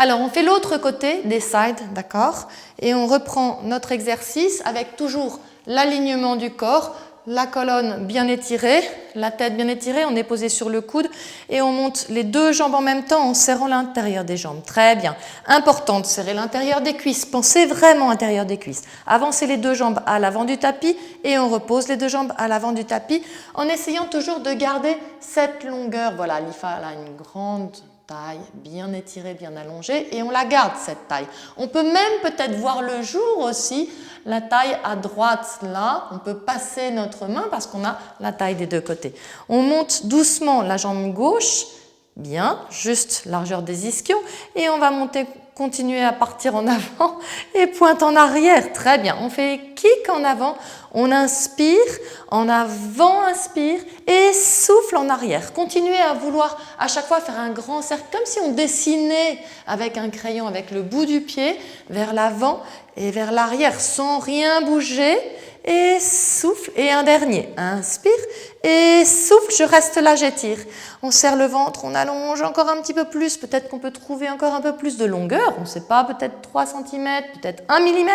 Alors, on fait l'autre côté des sides, d'accord? Et on reprend notre exercice avec toujours l'alignement du corps, la colonne bien étirée, la tête bien étirée, on est posé sur le coude et on monte les deux jambes en même temps en serrant l'intérieur des jambes. Très bien. Important de serrer l'intérieur des cuisses. Pensez vraiment à l'intérieur des cuisses. Avancez les deux jambes à l'avant du tapis et on repose les deux jambes à l'avant du tapis en essayant toujours de garder cette longueur. Voilà, l'IFA a une grande taille, bien étirée, bien allongée, et on la garde cette taille. On peut même peut-être voir le jour aussi, la taille à droite là, on peut passer notre main parce qu'on a la taille des deux côtés. On monte doucement la jambe gauche, bien, juste largeur des ischions, et on va monter, continuer à partir en avant et pointe en arrière. Très bien, on fait kick en avant, on inspire, en avant, inspire et souffle en arrière. Continuez à vouloir à chaque fois faire un grand cercle, comme si on dessinait avec un crayon, avec le bout du pied vers l'avant et vers l'arrière, sans rien bouger. Et souffle, et un dernier, inspire, et souffle, je reste là, j'étire. On serre le ventre, on allonge encore un petit peu plus, peut-être qu'on peut trouver encore un peu plus de longueur, on ne sait pas, peut-être 3 cm, peut-être 1 mm,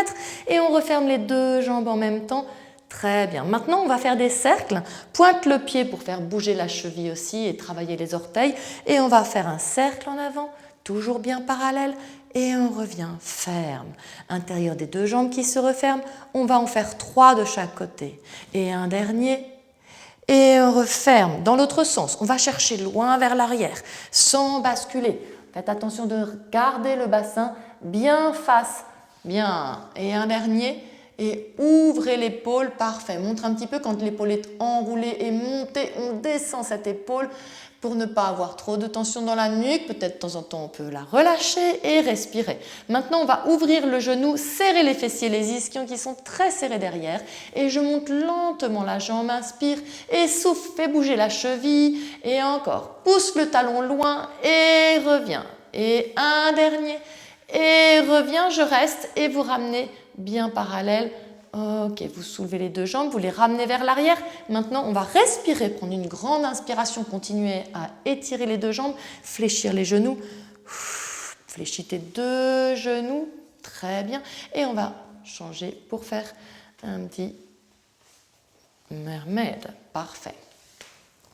et on referme les deux jambes en même temps. Très bien. Maintenant, on va faire des cercles. Pointe le pied pour faire bouger la cheville aussi et travailler les orteils, et on va faire un cercle en avant, toujours bien parallèle, et on revient ferme. Intérieur des deux jambes qui se referment, on va en faire 3 de chaque côté. Et un dernier, et on referme dans l'autre sens. On va chercher loin vers l'arrière, sans basculer. Faites attention de garder le bassin bien face, bien. Et un dernier, et ouvrez l'épaule, parfait. Montre un petit peu quand l'épaule est enroulée et montée, on descend cette épaule pour ne pas avoir trop de tension dans la nuque. Peut-être de temps en temps on peut la relâcher et respirer. Maintenant on va ouvrir le genou, serrer les fessiers, les ischions qui sont très serrés derrière et je monte lentement la jambe, inspire et souffle, fais bouger la cheville et encore, pousse le talon loin et reviens. Et un dernier et reviens, je reste et vous ramenez bien parallèle. Ok, vous soulevez les deux jambes, vous les ramenez vers l'arrière. Maintenant, on va respirer, prendre une grande inspiration, continuer à étirer les deux jambes, fléchir les genoux. Fléchissez deux genoux, très bien. Et on va changer pour faire un petit mermaid. Parfait.